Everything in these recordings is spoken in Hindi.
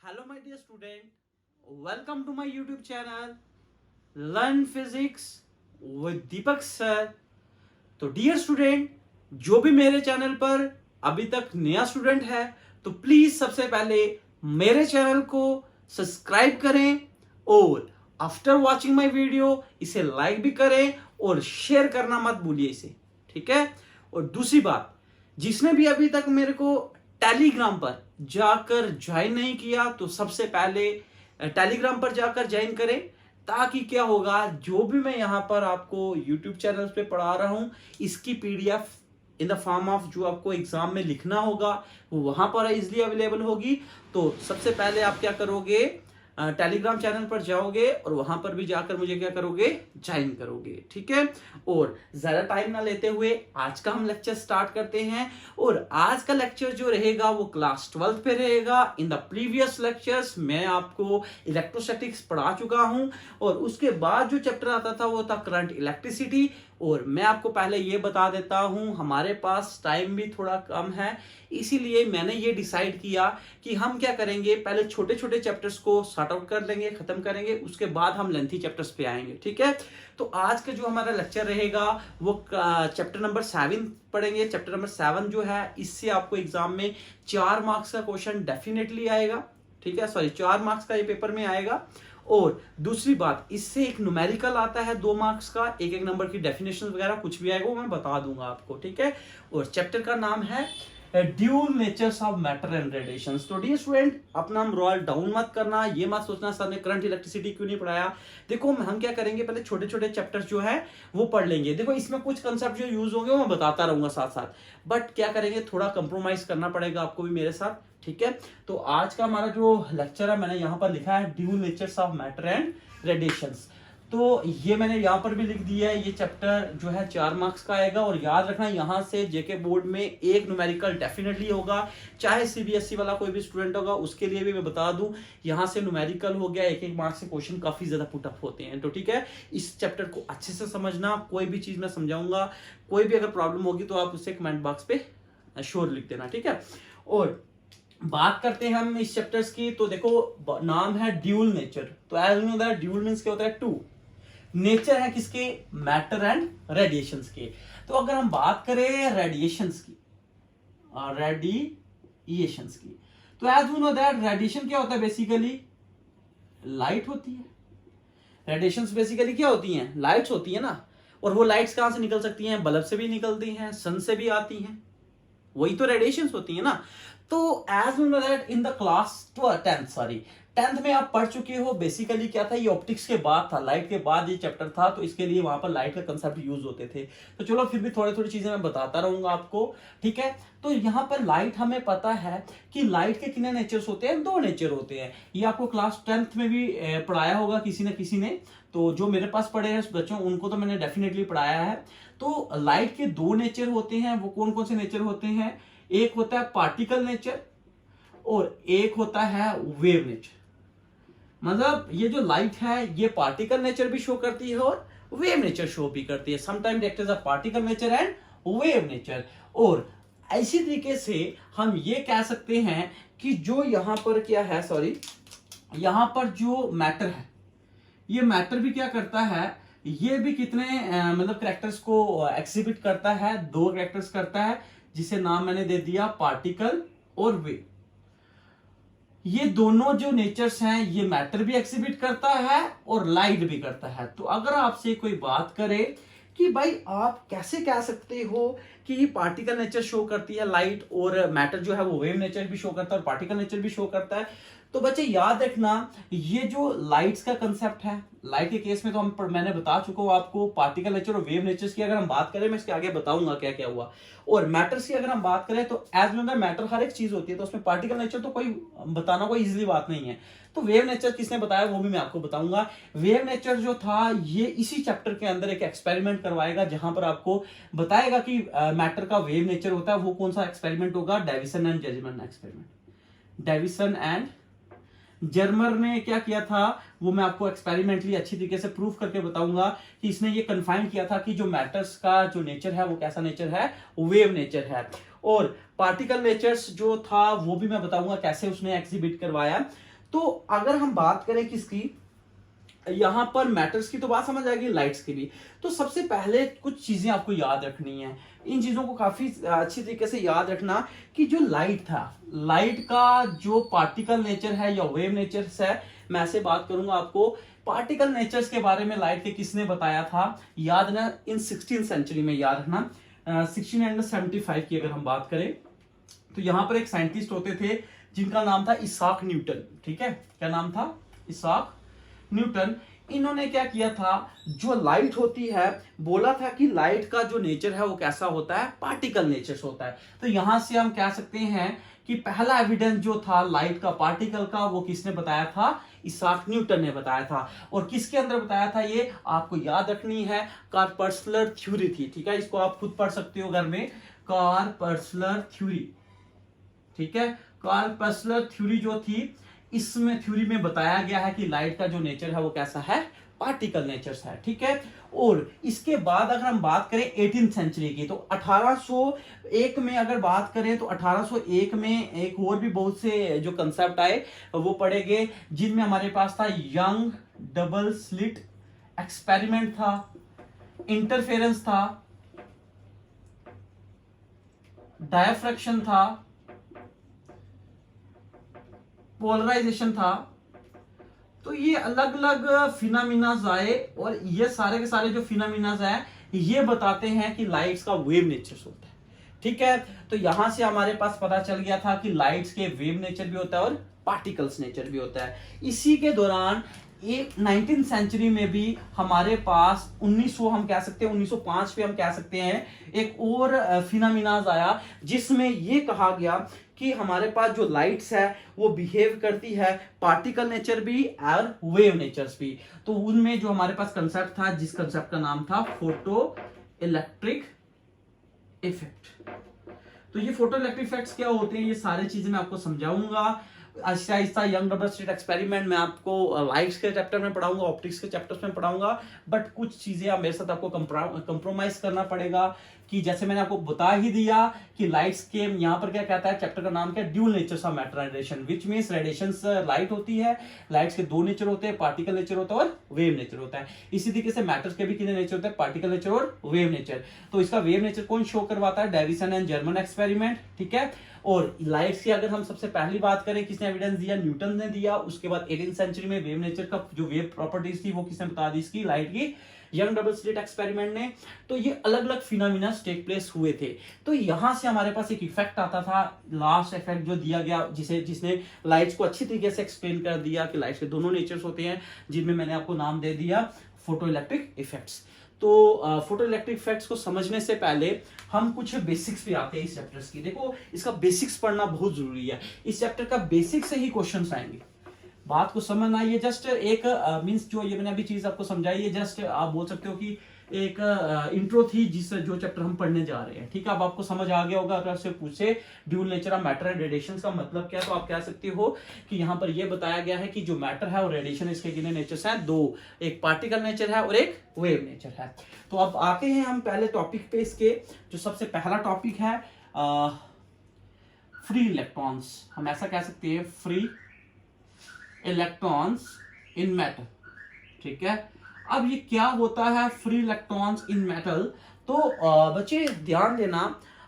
Hello, my dear student. Welcome to my YouTube channel Learn Physics with Deepak Sir. तो डियर स्टूडेंट, जो भी मेरे चैनल पर अभी तक नया स्टूडेंट है तो प्लीज सबसे पहले मेरे चैनल को सब्सक्राइब करें और आफ्टर वॉचिंग माय वीडियो इसे लाइक भी करें और शेयर करना मत भूलिए इसे, ठीक है। और दूसरी बात, जिसने भी अभी तक मेरे को टेलीग्राम पर जाकर ज्वाइन नहीं किया तो सबसे पहले टेलीग्राम पर जाकर ज्वाइन करें, ताकि क्या होगा, जो भी मैं यहां पर आपको यूट्यूब चैनल पे पढ़ा रहा हूं इसकी PDF in the form of जो आपको एग्जाम में लिखना होगा वो वहां पर इजिली अवेलेबल होगी। तो सबसे पहले आप क्या करोगे, टेलीग्राम चैनल पर जाओगे और वहां पर भी जाकर मुझे क्या करोगे, ज्वाइन करोगे, ठीक है। और ज्यादा टाइम ना लेते हुए आज का हम लेक्चर स्टार्ट करते हैं। और आज का लेक्चर जो रहेगा वो क्लास 12 पे रहेगा। इन द प्रीवियस लेक्चर्स मैं आपको इलेक्ट्रोस्टैटिक्स पढ़ा चुका हूं और उसके बाद जो चैप्टर आता था वो था करंट इलेक्ट्रिसिटी। और मैं आपको पहले ये बता देता हूं, हमारे पास टाइम भी थोड़ा कम है, इसीलिए मैंने ये डिसाइड किया कि हम क्या करेंगे, पहले छोटे छोटे चैप्टर्स को सॉर्ट आउट कर लेंगे, खत्म करेंगे, उसके बाद हम लेंथी चैप्टर्स पे आएंगे, ठीक है। तो आज का जो हमारा लेक्चर रहेगा वो चैप्टर नंबर 7 पढ़ेंगे। चैप्टर नंबर 7 जो है इससे आपको एग्जाम में 4 मार्क्स का क्वेश्चन डेफिनेटली आएगा, ठीक है। सॉरी, 4 मार्क्स का ये पेपर में आएगा। और दूसरी बात, इससे एक न्यूमेरिकल आता है 2 मार्क्स का, एक एक नंबर की डेफिनेशन वगैरह कुछ भी आएगा वो मैं बता दूंगा आपको, ठीक है। और चैप्टर का नाम है dual natures of matter and radiations. तो डियर स्टूडेंट, अपना मोरल डाउन मत करना, ये मत सोचना सर ने करंट इलेक्ट्रिसिटी क्यों नहीं पढ़ाया। देखो हम क्या करेंगे, पहले छोटे छोटे चैप्टर्स जो है वो पढ़ लेंगे। देखो इसमें कुछ कंसेप्ट जो यूज होंगे वो मैं बताता रहूंगा साथ साथ, बट क्या करेंगे, थोड़ा कंप्रोमाइज करना पड़ेगा आपको भी मेरे साथ, ठीक है। तो आज का हमारा जो लेक्चर है मैंने यहाँ पर लिखा है dual natures of matter and radiations. तो ये मैंने यहाँ पर भी लिख दिया है, ये चैप्टर जो है 4 मार्क्स का आएगा। और याद रखना, यहाँ से जेके बोर्ड में एक न्यूमेरिकल डेफिनेटली होगा, चाहे सीबीएसई वाला कोई भी स्टूडेंट होगा उसके लिए भी मैं बता दूं, यहाँ से न्यूमेरिकल हो गया, एक एक मार्क्स से क्वेश्चन काफी ज्यादा पुटअप होते हैं। तो ठीक है, इस चैप्टर को अच्छे से समझना, कोई भी चीज मैं समझाऊंगा, कोई भी अगर प्रॉब्लम होगी तो आप उससे कमेंट बॉक्स पे श्योर लिख देना, ठीक है। और बात करते हैं हम इस चैप्टर्स की। तो देखो नाम है ड्यूल नेचर, तो as you know that dual means क्या होता है, 2 नेचर है किसके, मैटर एंड रेडिएशंस के। तो अगर हम बात करें रेडिएशंस की, रेडिएशंस की, तो as you know that radiation क्या होता है, बेसिकली लाइट होती है। रेडिएशंस बेसिकली क्या होती हैं, लाइट्स होती है ना। और वो लाइट्स कहां से निकल सकती हैं, बल्ब से भी निकलती हैं, सन से भी आती हैं, वही तो रेडिएशंस होती है ना। तो as you know that in the class 10th में आप पढ़ चुके हो, बेसिकली क्या था, ये ऑप्टिक्स के बाद था, लाइट के बाद ये चैप्टर था, तो इसके लिए वहां पर लाइट का कंसेप्ट यूज होते थे। तो चलो फिर भी थोड़ी थोड़ी चीजें मैं बताता रहूंगा आपको, ठीक है। तो यहाँ पर लाइट हमें पता है कि लाइट के कितने नेचर्स होते हैं, 2 नेचर होते हैं। ये आपको क्लास 10th में भी पढ़ाया होगा किसी न किसी ने, तो जो मेरे पास पढ़े हैं बच्चों उनको तो मैंने डेफिनेटली पढ़ाया है। तो लाइट के 2 नेचर होते हैं, वो कौन कौन से नेचर होते हैं, एक होता है पार्टिकल नेचर और एक होता है वेव नेचर। मतलब ये जो लाइट है ये पार्टिकल नेचर भी शो करती है और वेव नेचर शो भी करती है। Sometime it is a particle nature and wave nature. और इसी तरीके से हम ये कह सकते हैं कि जो यहां पर क्या है, सॉरी, यहां पर जो मैटर है, ये मैटर भी क्या करता है, ये भी कितने मतलब कैरेक्टर्स को एक्सिबिट करता है, 2 कैरेक्टर्स करता है, जिसे नाम मैंने दे दिया पार्टिकल और वेव। ये दोनों जो नेचर्स हैं ये मैटर भी एक्सिबिट करता है और लाइट भी करता है। तो अगर आपसे कोई बात करे कि भाई आप कैसे कह सकते हो कि पार्टिकल नेचर शो करती है लाइट और मैटर जो है वो वेव नेचर भी शो करता है और पार्टिकल नेचर भी शो करता है, तो बच्चे याद रखना, ये जो लाइट्स का कंसेप्ट है, लाइट के केस में तो मैंने बता चुका हूं आपको, पार्टिकल नेचर और वेव नेचर्स की अगर हम बात करें, मैं इसके आगे बताऊंगा क्या क्या हुआ। और मैटर्स की अगर हम बात करें तो एज नो मैटर हर एक चीज होती है, तो उसमें पार्टिकल नेचर तो कोई बताना कोई इजीली बात नहीं है। तो वेव नेचर किसने बताया वो भी मैं आपको बताऊंगा। वेव नेचर जो था ये इसी चैप्टर के अंदर एक एक्सपेरिमेंट करवाएगा, जहां पर आपको बताएगा कि मैटर का वेव नेचर होता है। वो कौन सा एक्सपेरिमेंट होगा, Davisson and Germer experiment. Davisson and Germer ने क्या किया था वो मैं आपको एक्सपेरिमेंटली अच्छी तरीके से प्रूफ करके बताऊंगा कि इसने ये कन्फाइन किया था कि जो मैटर्स का जो नेचर है वो कैसा नेचर है, वेव नेचर है। और पार्टिकल नेचर्स जो था वो भी मैं बताऊंगा कैसे उसने एग्जिबिट करवाया। तो अगर हम बात करें किसकी, यहां पर मैटर्स की तो बात समझ आएगी, लाइट्स की भी। तो सबसे पहले कुछ चीजें आपको याद रखनी है, इन चीजों को काफी अच्छी तरीके से याद रखना कि जो लाइट था, लाइट का जो पार्टिकल नेचर है या वेव नेचर है, मैं ऐसे बात करूंगा आपको। पार्टिकल नेचर्स के बारे में लाइट के किसने बताया था, याद ना, इन 16th सेंचुरी में, याद रखना 1675 की अगर हम बात करें, तो यहां पर एक साइंटिस्ट होते थे जिनका नाम था इसाक न्यूटन। ठीक है, क्या नाम था, इसाक न्यूटन। इन्होंने क्या किया था, जो लाइट होती है, बोला था कि लाइट का जो नेचर है वो कैसा होता है, पार्टिकल नेचर होता है। तो यहां से हम कह सकते हैं कि पहला एविडेंस जो था लाइट का, पार्टिकल का, वो किसने बताया था, इसाक न्यूटन ने बताया था। और किसके अंदर बताया था, ये आपको याद रखनी है, कॉर्पस्कुलर थ्योरी थी। ठीक है, इसको आप खुद पढ़ सकते हो घर में, कॉर्पस्कुलर थ्योरी। ठीक है, कॉर्पस्कुलर थ्योरी जो थी, इसमें थ्योरी में बताया गया है कि लाइट का जो नेचर है वो कैसा है, पार्टिकल नेचर है। ठीक है, और इसके बाद अगर हम बात करें 18th सेंचुरी की, तो 1801 में अगर बात करें तो 1801 में एक और भी बहुत से जो कंसेप्ट आए वो पढ़े गए, जिनमें हमारे पास था यंग डबल स्लिट एक्सपेरिमेंट था, इंटरफेरेंस था, डायफ्रैक्शन था, पोलराइजेशन था। तो ये अलग अलग फिनोमिनाज आए, और ये सारे के सारे जो फिनोमिनाज आए ये बताते हैं कि लाइट्स का वेव नेचर होता है। ठीक है, तो यहां से हमारे पास पता चल गया था कि लाइट्स के वेव नेचर भी होता है और पार्टिकल्स नेचर भी होता है। इसी के दौरान एक 19th सेंचुरी में भी हमारे पास 1900 हम कह सकते हैं, 1905 पे हम कह सकते हैं, एक और फिनोमिनाज आया जिसमें यह कहा गया कि हमारे पास जो लाइट्स है वो बिहेव करती है पार्टिकल नेचर भी और वेव नेचर्स भी। तो उनमें जो हमारे पास कंसेप्ट था, जिस कंसेप्ट का नाम था फोटो इलेक्ट्रिक इफेक्ट। तो ये फोटो इलेक्ट्रिक इफेक्ट्स क्या होते हैं, ये सारी चीजें मैं आपको समझाऊंगा Aahista Aahista. Young double slit experiment मैं आपको लाइट्स के चैप्टर में पढ़ाऊंगा, ऑप्टिक्स के चैप्टर्स में पढ़ाऊंगा, बट कुछ चीजें आप मेरे साथ आपको कंप्रोमाइज करना पड़ेगा। कि जैसे मैंने आपको बता ही दिया कि लाइट्स के यहाँ पर क्या कहता है, चैप्टर का नाम क्या है, dual natures of matter and radiation, which means radiations light होती है, लाइट्स के दो नेचर होते हैं, पार्टिकल नेचर होता है और वेव नेचर होता है। इसी तरीके से मैटर्स के भी कितने नेचर होते हैं, पार्टिकल नेचर और वेव नेचर। तो इसका वेव नेचर कौन शो करवाता है, डेविसन एंड जर्मन एक्सपेरिमेंट। ठीक है, और लाइट्स की अगर हम सबसे पहली बात करें, किसने एविडेंस दिया, न्यूटन ने दिया। उसके बाद 18th सेंचुरी में वेव नेचर का जो वेव प्रॉपर्टीज थी वो किसने बता दी, इसकी लाइट की, यंग डबल स्लिट एक्सपेरिमेंट ने। तो ये अलग अलग फिनोमिना टेक प्लेस हुए थे। तो यहां से हमारे पास एक इफेक्ट आता था, लास्ट इफेक्ट जो दिया गया, जिसने लाइट्स को अच्छी तरीके से एक्सप्लेन कर दिया कि लाइट्स के दोनों नेचर्स होते हैं, जिनमें मैंने आपको नाम दे दिया फोटो इलेक्ट्रिक इफेक्ट्स। तो फोटो इलेक्ट्रिक इफेक्ट्स को समझने से पहले हम कुछ बेसिक्स पे आते हैं इस चैप्टर्स की। देखो, इसका बेसिक्स पढ़ना बहुत जरूरी है, इस चैप्टर का बेसिक से ही क्वेश्चंस आएंगे। बात को समझना, ये जस्ट एक मींस जो ये मैंने अभी चीज आपको समझाई, ये जस्ट आप बोल सकते हो कि एक इंट्रो थी जो चैप्टर हम पढ़ने जा रहे हैं। ठीक है, अब आपको समझ आ गया होगा। अगर आपसे पूछे dual nature of matter and radiation का मतलब क्या है, तो आप कह सकते हो कि यहाँ पर यह बताया गया है कि जो मैटर है और रेडिएशन, इसके कितने नेचर्स हैं, दो, एक पार्टिकल नेचर है और एक वेव नेचर है। तो अब आते हैं हम पहले टॉपिक पे। इसके जो सबसे पहला टॉपिक है फ्री इलेक्ट्रॉन्स, हम ऐसा कह सकते हैं, फ्री इलेक्ट्रॉन्स इन मेटल। ठीक है, अब ये क्या होता है फ्री इलेक्ट्रॉन्स इन मेटल। तो बच्चे ध्यान देना,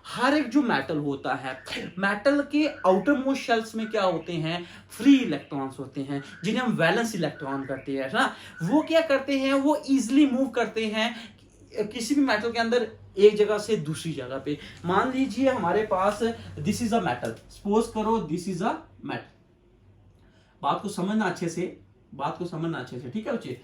हर एक जो मेटल होता है, मेटल के आउटर मोस्ट शेल्स में क्या होते हैं, फ्री इलेक्ट्रॉन्स होते हैं, जिन्हें हम वैलेंस इलेक्ट्रॉन करते हैं ना। वो क्या करते हैं, वो इजिली मूव करते हैं किसी भी मेटल के अंदर एक जगह से दूसरी जगह पे। मान लीजिए हमारे पास this is a metal, suppose करो दिस इज अ मेटल। बात को समझना अच्छे से, ठीक है बच्चे।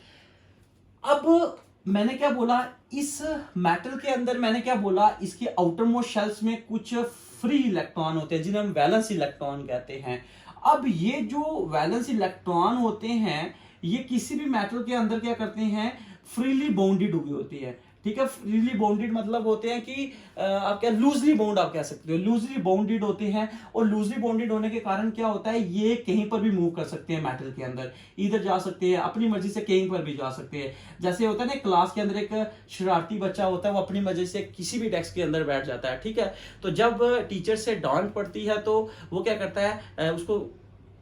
अब मैंने क्या बोला, इस मेटल के अंदर मैंने क्या बोला, इसके आउटर मोस्ट शेल्स में कुछ फ्री इलेक्ट्रॉन होते हैं, जिन्हें हम वैलेंस इलेक्ट्रॉन कहते हैं। अब ये जो वैलेंस इलेक्ट्रॉन होते हैं, ये किसी भी मेटल के अंदर क्या करते हैं, फ्रीली बाउंडेड हुई होती है। ठीक है, फ्रीली बाउंडेड मतलब होते हैं कि आप क्या, लूजली बाउंड आप कह सकते हो, लूजली बाउंडेड होते हैं। और लूजली बाउंडेड होने के कारण क्या होता है, ये कहीं पर भी मूव कर सकते हैं मेटल के अंदर, इधर जा सकते हैं, अपनी मर्जी से कहीं पर भी जा सकते हैं। जैसे होता है ना, क्लास के अंदर एक शरारती बच्चा होता है, वो अपनी मर्जी से किसी भी डेस्क के अंदर बैठ जाता है। ठीक है, तो जब टीचर से डांट पड़ती है तो वो क्या करता है, उसको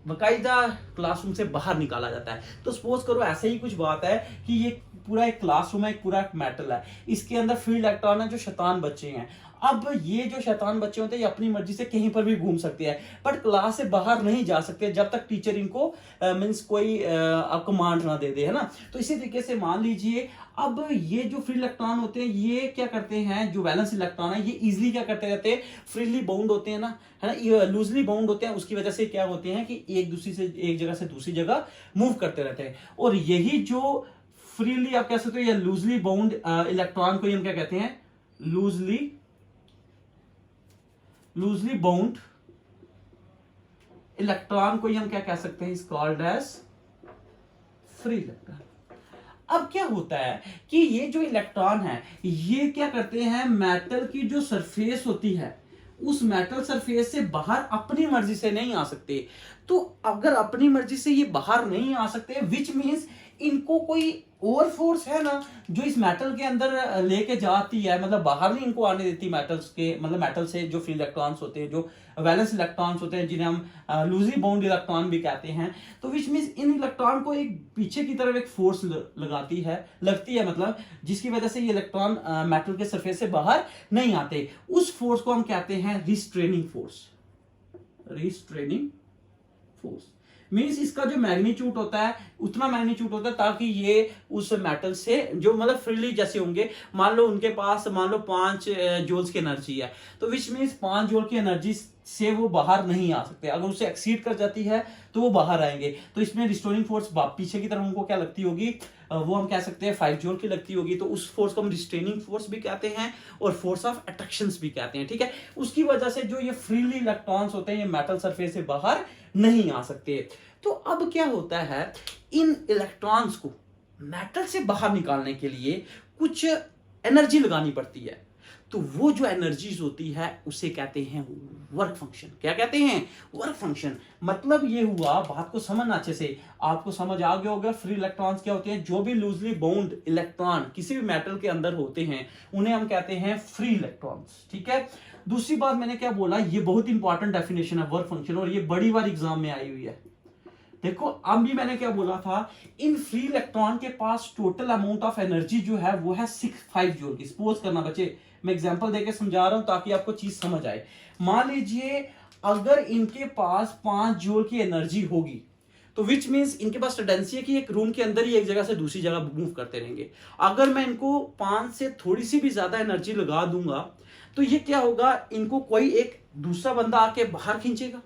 बकायदा क्लासरूम से बाहर निकाला जाता है। तो सपोज करो ऐसे ही कुछ बात है कि ये पूरा एक क्लासरूम है, एक पूरा मेटल है, इसके अंदर फ्री इलेक्ट्रॉन है जो शैतान बच्चे हैं। अब ये जो शैतान बच्चे होते हैं ये अपनी मर्जी से कहीं पर भी घूम सकते हैं, बट क्लास से बाहर नहीं जा सकते जब तक टीचर इनको मीन्स कोई कमांड ना दे दे, है ना। तो इसी तरीके से मान लीजिए अब ये जो फ्री इलेक्ट्रॉन होते हैं ये क्या करते हैं, जो वैलेंस इलेक्ट्रॉन है ये इजीली क्या करते रहते हैं, फ्रीली बाउंड होते हैं ना, है ना, ये लूजली बाउंड होते हैं। उसकी वजह से क्या होते हैं कि एक जगह से दूसरी जगह मूव करते रहते हैं। और यही जो फ्रीली आप कह सकते हो या लूजली बाउंड इलेक्ट्रॉन को हम क्या कहते हैं, लूजली बाउंड इलेक्ट्रॉन को हम क्या कह सकते हैं, is called as free electron. अब क्या होता है कि ये जो इलेक्ट्रॉन है ये क्या करते हैं, मेटल की जो सरफेस होती है उस मेटल सरफेस से बाहर अपनी मर्जी से नहीं आ सकते। तो अगर अपनी मर्जी से ये बाहर नहीं आ सकते, विच मीन्स इनको कोई और फोर्स है ना जो इस मेटल के अंदर लेके जाती है, मतलब बाहर नहीं इनको आने देती मेटल्स के, मतलब मेटल से जो फ्री इलेक्ट्रॉन्स होते हैं, जो वैलेंस इलेक्ट्रॉन्स होते हैं जिन्हें हम लूजली बाउंड इलेक्ट्रॉन भी कहते हैं। तो विच मीन्स इन इलेक्ट्रॉन को एक पीछे की तरफ एक फोर्स लगती है, मतलब जिसकी वजह से ये इलेक्ट्रॉन मेटल के सरफेस से बाहर नहीं आते। उस फोर्स को हम कहते हैं रिस्ट्रेनिंग फोर्स। मीन्स इसका जो मैग्नीट्यूड होता है उतना मैग्नीट्यूड होता है ताकि ये उस मेटल से जो मतलब फ्रीली जैसे होंगे, मान लो उनके पास मान लो 5 जूल्स की एनर्जी है, तो विच मीन्स 5 जूल की एनर्जी से वो बाहर नहीं आ सकते। अगर उससे एक्सीड कर जाती है तो वो बाहर आएंगे। तो इसमें रिस्टोरिंग फोर्स पीछे की तरफ उनको क्या लगती होगी, वो हम कह सकते हैं 5 जूल की लगती होगी। तो उस फोर्स को हम रिस्ट्रेनिंग फोर्स भी कहते हैं और फोर्स ऑफ अट्रैक्शन भी कहते हैं, ठीक है। उसकी वजह से जो ये फ्रीली इलेक्ट्रॉन्स होते हैं ये मेटल सरफेस से बाहर नहीं आ सकते। तो अब क्या होता है, इन इलेक्ट्रॉन्स को मेटल से बाहर निकालने के लिए कुछ एनर्जी लगानी पड़ती है। तो वो जो एनर्जीज होती है उसे कहते हैं वर्क फंक्शन। क्या कहते हैं, वर्क फंक्शन। मतलब ये हुआ, बात को समझना अच्छे से, आपको समझ आ गया होगा फ्री इलेक्ट्रॉन्स क्या होते हैं। जो भी लूजली बाउंड इलेक्ट्रॉन किसी भी मेटल के अंदर होते हैं उन्हें हम कहते हैं फ्री इलेक्ट्रॉन्स, ठीक है। दूसरी बात मैंने क्या बोला, ये बहुत इंपॉर्टेंट डेफिनेशन है वर्क फंक्शन, और ये बड़ी बार एग्जाम में आई हुई है। देखो अब भी मैंने क्या बोला था, इन फ्री इलेक्ट्रॉन के पास टोटल अमाउंट ऑफ एनर्जी जो है वो है 5 जूल की। सपोज करना बच्चे, मैं एग्जांपल देके समझा रहा हूं ताकि आपको चीज समझ आए। मान लीजिए अगर इनके पास 5 जूल की एनर्जी होगी तो विच मीन्स इनके पास टेंडेंसी है कि एक रूम के अंदर ही एक जगह से दूसरी जगह मूव करते रहेंगे। अगर मैं इनको 5 से थोड़ी सी भी ज्यादा एनर्जी लगा दूंगा तो ये क्या होगा, इनको कोई एक दूसरा बंदा आके बाहर खींचेगा।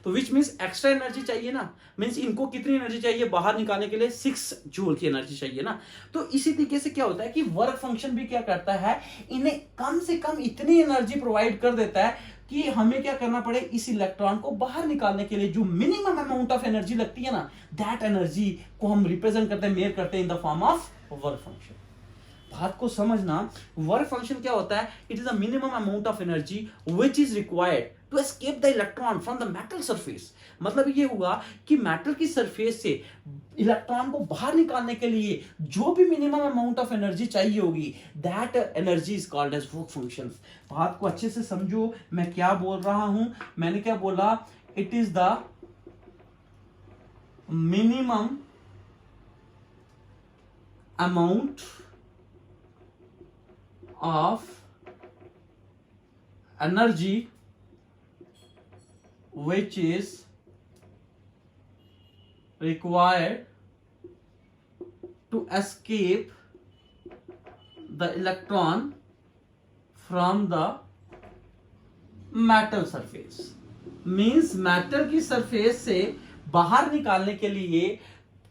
तो विच मीन्स एक्स्ट्रा एनर्जी चाहिए ना, मीन्स इनको कितनी एनर्जी चाहिए बाहर निकालने के लिए, 6 जूल की एनर्जी चाहिए ना। तो इसी तरीके से क्या होता है कि वर्क फंक्शन भी क्या करता है, इन्हें कम से कम इतनी एनर्जी प्रोवाइड कर देता है कि हमें क्या करना पड़े, इस इलेक्ट्रॉन को बाहर निकालने के लिए जो मिनिमम अमाउंट ऑफ एनर्जी लगती है ना, दैट एनर्जी को हम रिप्रेजेंट करते हैं, मेयर करते हैं in the form of work function. बात को समझना, वर्क फंक्शन क्या होता है, it is a minimum amount of energy which is required to escape the electron from the metal surface. मतलब ये हुआ कि मेटल की सरफेस से इलेक्ट्रॉन को बाहर निकालने के लिए जो भी मिनिमम अमाउंट ऑफ एनर्जी चाहिए होगी, that energy is called as work function. बात को अच्छे से समझो, मैं क्या बोल रहा हूं। मैंने क्या बोला, it is the minimum amount of energy which is required to escape the electron from the metal surface। means metal की सरफेस से बाहर निकालने के लिए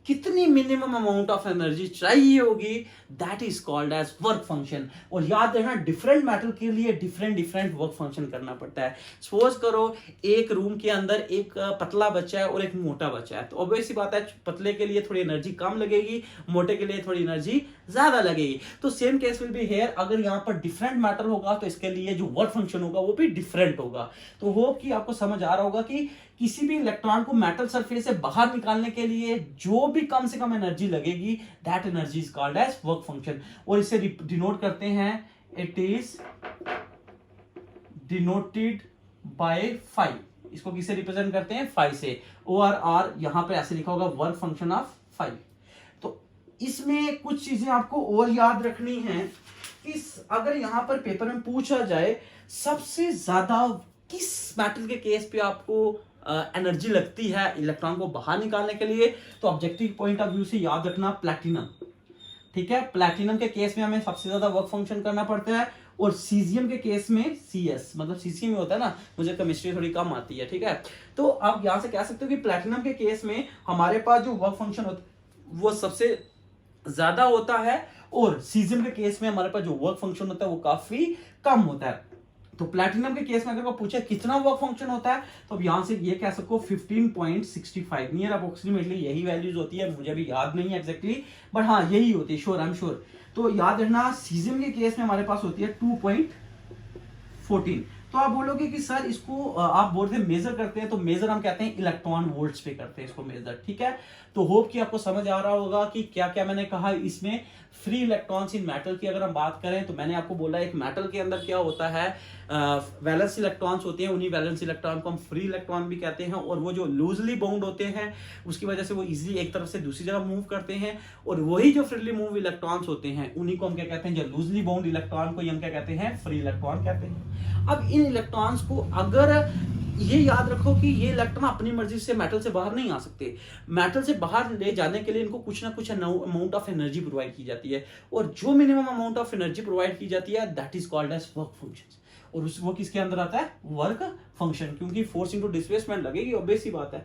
कितनी मिनिमम अमाउंट ऑफ एनर्जी चाहिए होगी, that is called as work function. और याद रखना डिफरेंट मेटल के लिए डिफरेंट वर्क फंक्शन करना पड़ता है। सपोज करो एक रूम के अंदर एक पतला बच्चा है और एक मोटा बच्चा है, तो ऑब्वियस सी बात है पतले के लिए थोड़ी एनर्जी कम लगेगी, मोटे के लिए थोड़ी एनर्जी ज्यादा लगेगी। तो same case will be here, अगर यहाँ पर डिफरेंट मेटल होगा तो इसके लिए जो वर्क फंक्शन होगा वो भी डिफरेंट होगा। तो होप कि आपको समझ आ रहा होगा कि किसी भी इलेक्ट्रॉन को मेटल सरफेस से बाहर निकालने के लिए जो भी कम से कम एनर्जी लगेगी, that energy is called as work function. और इसे डिनोट करते हैं, इट इज डिनोटेड बाय 5। इसको किससे रिप्रेजेंट करते हैं, 5 से। ओ और आर यहाँ पे ऐसे लिखा होगा वर्क फंक्शन ऑफ 5। तो इसमें कुछ चीजें आपको और याद रखनी है कि अगर यहाँ पर पेपर में पूछा जाए सबसे ज्यादा किस मेटल के केस पे आपको एनर्जी लगती है इलेक्ट्रॉन को बाहर निकालने के लिए, तो ऑब्जेक्टिव पॉइंट ऑफ व्यू से याद रखना प्लैटिनम। ठीक है, प्लैटिनम के केस में हमें सबसे ज्यादा वर्क फंक्शन करना पड़ता है, और सीजियम के केस में CS, मतलब सीसी में होता है ना, मुझे केमिस्ट्री थोड़ी कम आती है। ठीक है, तो आप यहां से कह सकते हो कि प्लैटिनम के केस में हमारे पास जो वर्क फंक्शन होता है वो सबसे ज्यादा होता है, और सीजियम के केस में हमारे पास जो वर्क फंक्शन होता है वो काफी कम होता है। तो प्लैटिनम के केस में अगर पूछे कितना वर्क फंक्शन होता है, तो अब यहां से ये कह सको 15.65 नियर अप्रोक्सीमेटली यही वैल्यूज होती है, मुझे भी याद नहीं है एग्जैक्टली, बट हाँ यही होती है, श्योर, आई एम श्योर। तो याद रखना सीजियम के केस में हमारे पास होती है 2.14। तो आप बोलोगे कि सर इसको आप बोलते हैं मेजर करते हैं, तो मेजर हम कहते हैं इलेक्ट्रॉन वोल्ट्स पे करते हैं इसको मेजर। ठीक है, तो होप कि आपको समझ आ रहा होगा कि क्या क्या मैंने कहा इसमें। फ्री इलेक्ट्रॉन्स इन मेटल की अगर हम बात करें, तो मैंने आपको बोला एक मेटल के अंदर क्या होता है, वैलेंस इलेक्ट्रॉन्स होते हैं, उन्हीं वैलेंस इलेक्ट्रॉन को हम फ्री इलेक्ट्रॉन भी कहते हैं, और वो जो लूजली बाउंड होते हैं उसकी वजह से वो इजीली एक तरफ से दूसरी जगह मूव करते हैं, और वही जो फ्रीली मूव इलेक्ट्रॉन्स होते हैं उन्हीं को हम क्या कहते हैं, जो लूजली बाउंड इलेक्ट्रॉन को हम क्या कहते हैं, फ्री इलेक्ट्रॉन कहते हैं। अब इन इलेक्ट्रॉन्स को अगर ये याद रखो कि ये इलेक्ट्रॉन अपनी मर्जी से मेटल से बाहर नहीं आ सकते, मेटल से बाहर ले जाने के लिए इनको कुछ ना कुछ अमाउंट ऑफ एनर्जी प्रोवाइड की जाती है, और जो minimum amount of energy provide की जाती है that is called as work function. और उस वो किसके अंदर आता है, वर्क फंक्शन, क्योंकि फोर्स इनटू डिस्प्लेसमेंट लगेगी, ऑब्वियस सी बात है।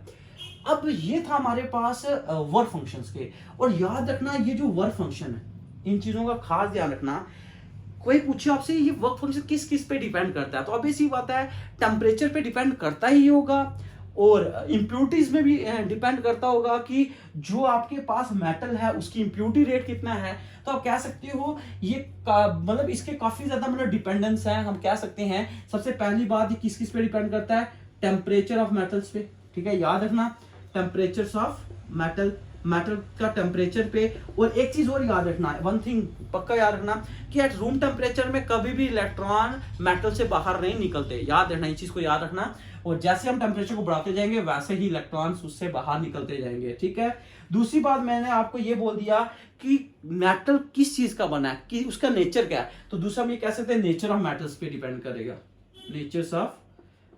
अब ये था हमारे पास वर्क फंक्शंस के, और याद रखना ये जो वर्क फंक्शन है इन चीजों का खास ध्यान रखना। कोई पूछे आपसे ये वर्क फंक्शन किस किस पे डिपेंड करता है, तो ऑब्वियस सी बात है टेम्परेचर पे डिपेंड करता ही होगा, और इम्प्योरिटीज में भी डिपेंड करता होगा कि जो आपके पास मेटल है उसकी इम्प्योरिटी रेट कितना है। तो आप कह सकते हो ये मतलब इसके काफी ज्यादा मतलब डिपेंडेंस है, हम कह सकते हैं। सबसे पहली बात ये किस किस पे डिपेंड करता है, टेम्परेचर ऑफ मेटल्स पे। ठीक है, याद रखना टेम्परेचर ऑफ मेटल का टेम्परेचर पे। और एक चीज और याद रखना, वन थिंग पक्का याद रखना कि एट रूम टेम्परेचर में कभी भी इलेक्ट्रॉन मेटल से बाहर नहीं निकलते, याद रखना, इस चीज को याद रखना। और जैसे हम टेम्परेचर को बढ़ाते जाएंगे वैसे ही इलेक्ट्रॉन्स उससे बाहर निकलते जाएंगे। ठीक है, दूसरी बात मैंने आपको ये बोल दिया कि मेटल किस चीज का बना है, कि उसका नेचर क्या है, तो दूसरा हम ये कह सकते हैं नेचर ऑफ मेटल्स पे डिपेंड करेगा, नेचर ऑफ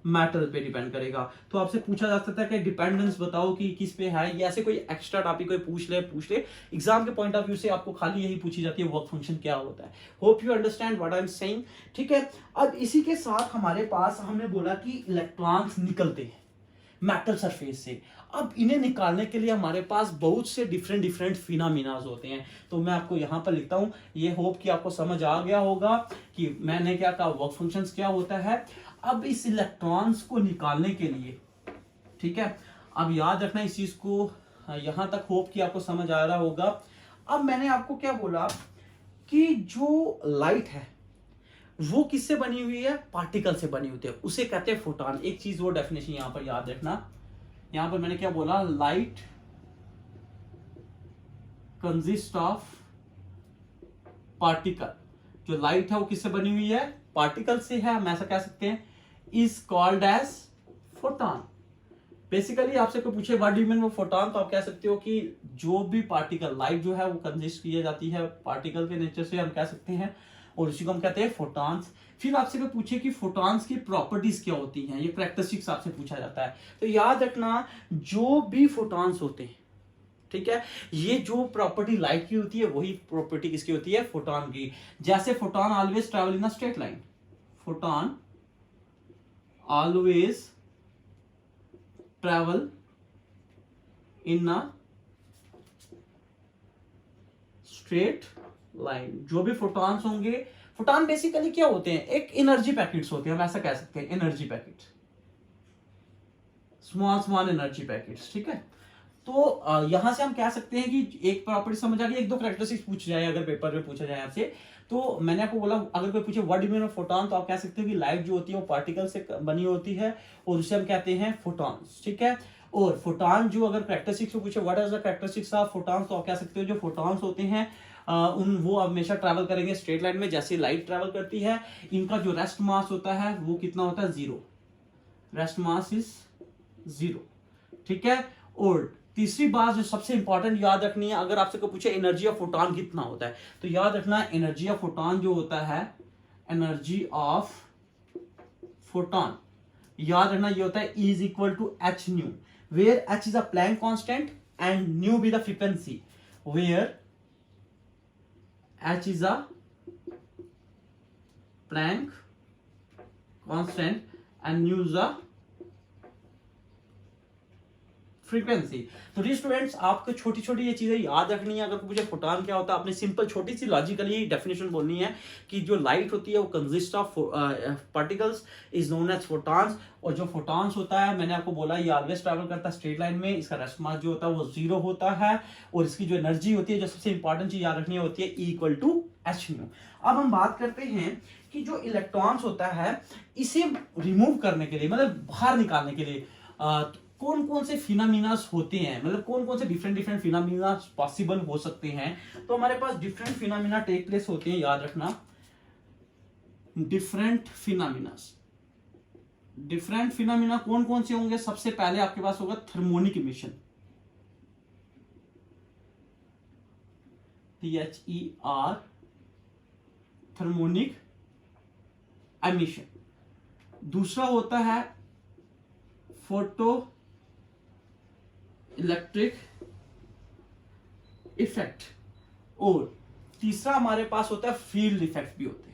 मेटल पे डिपेंड करेगा। तो आपसे पूछा जा सकता है कि डिपेंडेंस बताओ कि किस पे है, या ऐसे कोई एक्स्ट्रा टॉपिक कोई पूछ ले। एग्जाम के पॉइंट ऑफ व्यू से आपको खाली यही पूछी जाती है वर्क फंक्शन क्या होता है। Hope you understand what I am saying. ठीक है, अब इसी के साथ हमारे पास हमने बोला कि इलेक्ट्रॉन्स निकलते हैं मेटल सरफेस से। अब इन्हें निकालने के लिए हमारे पास बहुत से डिफरेंट फिनोमेनास होते हैं, तो मैं आपको यहाँ पर लिखता हूँ। ये होप कि आपको समझ आ गया होगा कि मैंने क्या कहा, वर्क फंक्शंस क्या होता है। अब इस इलेक्ट्रॉन्स को निकालने के लिए, ठीक है, अब याद रखना इस चीज को, यहां तक होप कि आपको समझ आ रहा होगा। अब मैंने आपको क्या बोला कि जो लाइट है वो किससे बनी हुई है, पार्टिकल से बनी होती है, उसे कहते हैं फोटॉन। एक चीज वो डेफिनेशन यहां पर याद रखना, यहां पर मैंने क्या बोला, लाइट कंसिस्ट ऑफ पार्टिकल। जो लाइट है वो किससे बनी हुई है, पार्टिकल से है, हम ऐसा कह सकते हैं, is called as photon. Basically आपसे कोई पूछे व्हाट डू यू मीन वो फोटॉन, तो आप कह सकते हो कि जो भी पार्टिकल, लाइट जो है वो कंसिस्ट की जाती है पार्टिकल के नेचर से, हम कह सकते हैं, और उसी को हम कहते हैं फोटॉन्स। फिर आपसे कोई पूछे कि फोटॉन्स की प्रॉपर्टीज क्या होती हैं, ये कैरेक्टरिस्टिक्स आपसे पूछा जाता है, तो याद रखना जो भी फोटॉन्स होते हैं, ठीक है, ये जो प्रॉपर्टी लाइट की होती है वही प्रॉपर्टी किसकी होती है, फोटॉन की। जैसे photon always travel in a straight line, photon always travel in a straight line. जो भी फोटॉन्स होंगे, फोटॉन बेसिकली क्या होते हैं, एक एनर्जी पैकेट्स होते हैं, हम ऐसा कह सकते हैं, energy packet, small energy packets. ठीक है, तो यहां से हम कह सकते हैं कि एक प्रॉपर्टी समझ आ गई। एक दो कैरेक्टरिस्टिक्स पूछ जाए अगर पेपर में पूछा जाए आपसे, तो मैंने आपको बोला अगर कोई पूछे what do you mean photon, तो आप कह सकते हो कि लाइट जो होती है वो पार्टिकल से बनी होती है, और उसे हम कहते हैं फोटॉन्स। ठीक है, और फोटॉन जो अगर कैरेक्टरिस्टिक्स पूछे what is the characteristics of photons, तो आप कह सकते हो जो फोटॉन्स होते हैं वो हमेशा ट्रैवल करेंगे स्ट्रेट लाइन में, जैसे लाइट ट्रैवल करती है। इनका जो रेस्ट मास होता है वो कितना होता है, 0। रेस्ट मास इज 0, ठीक है। और तीसरी बात जो सबसे इंपॉर्टेंट याद रखनी है, अगर आपसे कोई पूछे एनर्जी ऑफ फोटॉन कितना होता है, तो याद रखना एनर्जी ऑफ फोटॉन जो होता है, एनर्जी ऑफ फोटॉन याद रखना ये होता है is equal to H nu, where H is a Planck constant and nu be the frequency, where H is a Planck constant and nu is a frequency. तो डी स्टूडेंट्स, आपको छोटी छोटी ये चीजें याद रखनी है। अगर मुझे फोटॉन क्या होता है, आपने सिंपल छोटी सी लॉजिकली डेफिनेशन बोलनी है कि जो लाइट होती है वो consist of particles is known as photons, और जो फोटॉन्स होता है मैंने आपको बोला ये ऑलवेज ट्रैवल करता है स्ट्रेट लाइन में, इसका रेस्ट मास जो होता है वो 0 होता है, और इसकी जो एनर्जी होती है, जो सबसे इंपॉर्टेंट चीज याद रखनी होती है, E equal to H nu. अब हम बात करते हैं कि जो इलेक्ट्रॉन्स होता है इसे रिमूव करने के लिए, मतलब बाहर निकालने के लिए कौन कौन से फिनोमिनास होते हैं, मतलब कौन कौन से डिफरेंट फिनोमिना पॉसिबल हो सकते हैं। तो हमारे पास डिफरेंट फिनोमिना टेक प्लेस होते हैं, याद रखना डिफरेंट फिनोमिना कौन कौन से होंगे। सबसे पहले आपके पास होगा thermionic emission, THER, thermionic emission. दूसरा होता है फोटो इलेक्ट्रिक इफेक्ट, और तीसरा हमारे पास होता है फील्ड इफेक्ट भी होते हैं।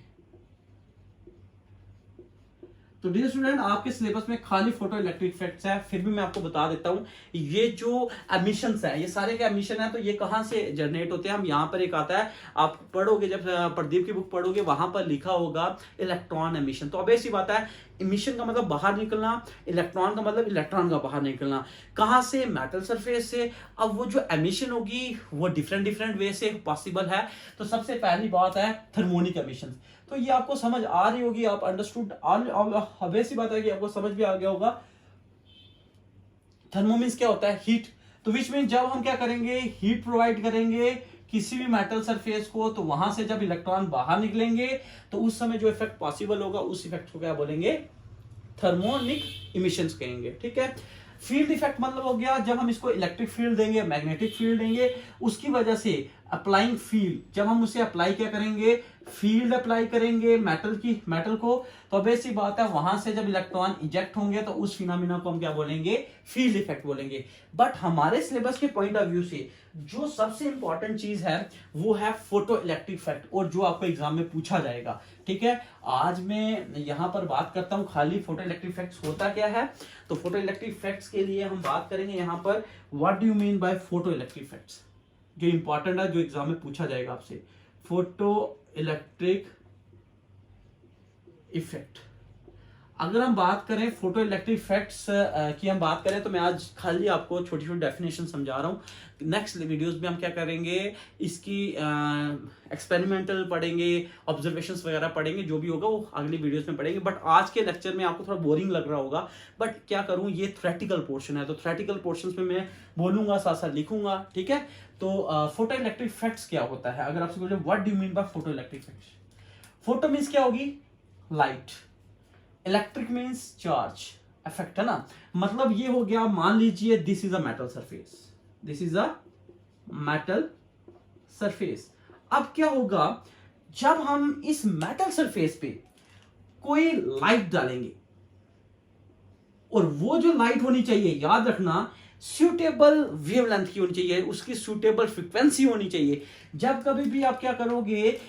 तो डियर स्टूडेंट, आपके सिलेबस में खाली फोटो इलेक्ट्रिक इफेक्ट्स है, फिर भी मैं आपको बता देता हूं ये जो एमिशंस है, ये सारे के एमिशन है, तो ये कहां से जनरेट होते हैं। हम यहां पर एक आता है, आप पढ़ोगे जब प्रदीप की बुक पढ़ोगे वहां पर लिखा होगा इलेक्ट्रॉन एमिशन। तो अब ऐसी बात है, इमिशन का मतलब बाहर निकलना, इलेक्ट्रॉन का मतलब इलेक्ट्रॉन का बाहर निकलना। कहां से? मेटल सरफेस से। अब वो जो एमिशन होगी वो डिफरेंट वे से पॉसिबल है। तो सबसे पहली बात है थर्मोनिक एमिशन। तो ये आपको समझ आ रही होगी, आप अंडरस्टूड, ऑब्वियस सी बात है कि आपको समझ भी आ गया होगा। थर्मो मींस क्या होता है? हीट। तो विच मीन जब हम क्या करेंगे, हीट प्रोवाइड करेंगे किसी भी मेटल सरफेस को, तो वहां से जब इलेक्ट्रॉन बाहर निकलेंगे तो उस समय जो इफेक्ट पॉसिबल होगा उस इफेक्ट को क्या बोलेंगे? थर्मोनिक इमिशंस कहेंगे, ठीक है। फील्ड इफेक्ट मतलब हो गया जब हम इसको इलेक्ट्रिक फील्ड देंगे, मैग्नेटिक फील्ड देंगे, उसकी वजह से अप्लाइंग फील्ड, जब हम उसे अप्लाई क्या करेंगे, फील्ड अप्लाई करेंगे मेटल को, तो बेसिक बात है वहां से जब इलेक्ट्रॉन इजेक्ट होंगे तो उस फिनोमिना को हम क्या बोलेंगे? फील्ड इफेक्ट बोलेंगे। बट हमारे सिलेबस के पॉइंट ऑफ व्यू से जो सबसे इंपॉर्टेंट चीज है वो है फोटो इलेक्ट्रिक इफेक्ट, और जो आपको एग्जाम में पूछा जाएगा, ठीक है। आज मैं यहां पर बात करता हूं खाली फोटो इलेक्ट्रिक इफेक्ट्स होता क्या है। तो फोटो इलेक्ट्रिक इफेक्ट्स के लिए हम बात करेंगे यहां पर what do you mean by photo electric effects, जो इंपॉर्टेंट है, जो एग्जाम में पूछा जाएगा आपसे। फोटो इलेक्ट्रिक इफेक्ट, अगर हम बात करें फोटो इलेक्ट्रिक इफेक्ट्स की हम बात करें, तो मैं आज खाली आपको छोटी छोटी डेफिनेशन समझा रहा हूं। नेक्स्ट वीडियोस में हम क्या करेंगे, इसकी एक्सपेरिमेंटल पढ़ेंगे, ऑब्जर्वेशंस वगैरह पढ़ेंगे, जो भी होगा वो अगली वीडियोस में पढ़ेंगे। बट आज के लेक्चर में आपको थोड़ा बोरिंग लग रहा होगा, बट क्या करूं, ये थ्योरेटिकल पोर्शन है, तो थ्योरेटिकल पोर्शंस में मैं बोलूंगा, साथ साथ लिखूंगा, ठीक है। तो फोटो इलेक्ट्रिक इफेक्ट्स क्या होता है, अगर आपसे बोले what do you mean by photo electric effects. Photo means क्या होगी? Light. Electric means charge, effect है ना। मतलब ये हो गया, मान लीजिए this is a metal surface, this is a metal surface. अब क्या होगा, जब हम इस मेटल सरफेस पे कोई लाइट डालेंगे, और वो जो लाइट होनी चाहिए, याद रखना, सूटेबल वेवलेंथ की होनी चाहिए, उसकी सूटेबल फ्रीक्वेंसी होनी चाहिए। जब कभी भी आप क्या करोगे,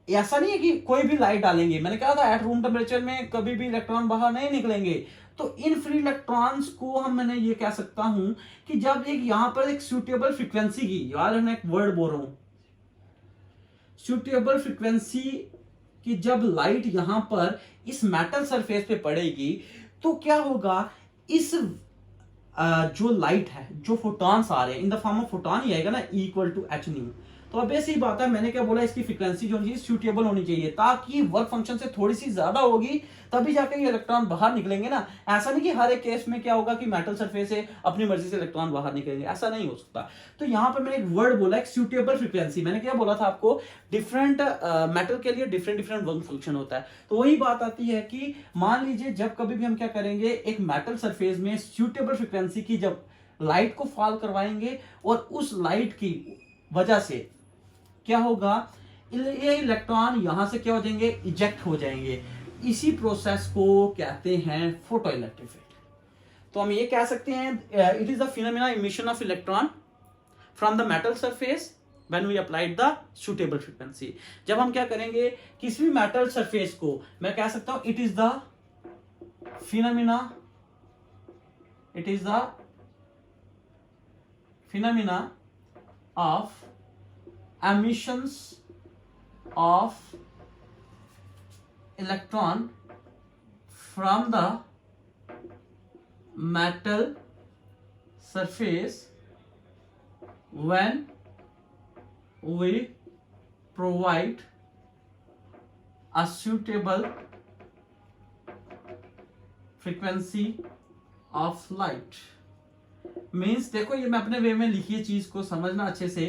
ऐसा नहीं है कि कोई भी लाइट डालेंगे, मैंने कहा था एट रूम टेम्परेचर में कभी भी इलेक्ट्रॉन बाहर नहीं निकलेंगे। तो इन फ्री इलेक्ट्रॉन्स को मैंने ये कह सकता हूं कि जब एक यहां पर एक सूटेबल फ्रीक्वेंसी की, याद रखना, एक वर्ड बोल रहा हूं, सूटेबल फ्रीक्वेंसी की जब लाइट यहां पर इस मेटल सरफेस पे पड़ेगी, तो क्या होगा, इस जो लाइट है, जो फोटॉन्स आ रहे हैं in the form of photon ही आएगा ना, इक्वल टू एच न्यू। तो अब ऐसी बात है, मैंने क्या बोला, इसकी फ्रीक्वेंसी जो होनी चाहिए सूटेबल होनी चाहिए, ताकि वर्क फंक्शन से थोड़ी सी ज्यादा होगी तभी जाकर ये इलेक्ट्रॉन बाहर निकलेंगे ना। ऐसा नहीं कि हर एक केस में क्या होगा कि मेटल सरफेस से अपनी मर्जी से इलेक्ट्रॉन बाहर निकलेंगे, ऐसा नहीं हो सकता। तो यहाँ पर मैंने एक वर्ड बोला, एक सूटेबल फ्रीक्वेंसी। मैंने क्या बोला था आपको, डिफरेंट मेटल के लिए डिफरेंट डिफरेंट वर्क फंक्शन होता है। तो वही बात आती है कि मान लीजिए जब कभी भी हम क्या करेंगे, एक मेटल सरफेस में सूटेबल फ्रीक्वेंसी की जब लाइट को फॉल करवाएंगे और उस लाइट की वजह से क्या होगा, ये इलेक्ट्रॉन यहां से क्या हो जाएंगे, इजेक्ट हो जाएंगे। इसी प्रोसेस को कहते हैं फोटोइलेक्ट्रिक इफेक्ट। तो हम ये कह सकते हैं, it is the phenomena emission of electron from the metal surface when we applied the suitable frequency. जब हम क्या करेंगे, किसी भी मेटल सरफेस को मैं कह सकता हूं it is the phenomena, it is the phenomena of emissions of electron from the metal surface when we provide a suitable frequency of light। Means देखो, ये मैं अपने वे में लिखी चीज को समझना अच्छे से।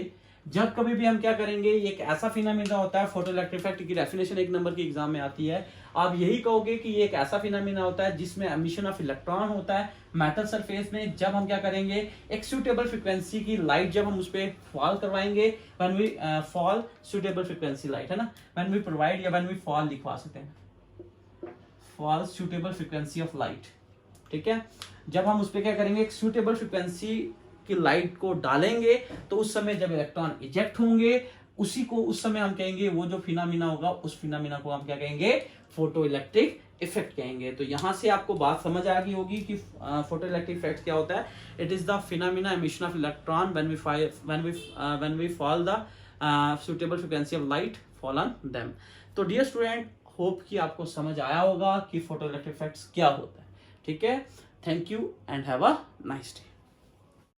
जब कभी भी हम क्या करेंगे, ये एक ऐसा फिनोमेना होता है, फोटोइलेक्ट्रिक इफेक्ट की डेफिनेशन 1 नंबर की एग्जाम में आती है। आप यही कहोगे कि ये एक ऐसा फिनोमेना होता है जिसमें एमिशन ऑफ इलेक्ट्रॉन होता है मेटल सरफेस में। जब हम क्या करेंगे, एक सूटेबल फ्रीक्वेंसी की लाइट जब हम उस पर फॉल करवाएंगे, when we fall suitable frequency light, है ना, व्हेन वी प्रोवाइड या व्हेन वी फॉल लिखवा सकते हैं, fall suitable frequency of light. ठीक है, जब हम उस पर क्या करेंगे, एक सूटेबल फ्रीक्वेंसी की लाइट को डालेंगे, तो उस समय जब इलेक्ट्रॉन इजेक्ट होंगे, उसी को उस समय हम कहेंगे, वो जो फिनोमेना होगा उस फिनोमेना को हम क्या कहेंगे, फोटोइलेक्ट्रिक इफेक्ट कहेंगे। तो यहां से आपको बात समझ आ गई होगी कि फोटोइलेक्ट्रिक इफेक्ट क्या होता है। It is the phenomena emission of electron when we fall the suitable frequency of light fall on them. तो डियर स्टूडेंट, होप कि आपको समझ आया होगा कि फोटोइलेक्ट्रिक इफेक्ट्स क्या होता है। ठीक है, thank you and have a nice day.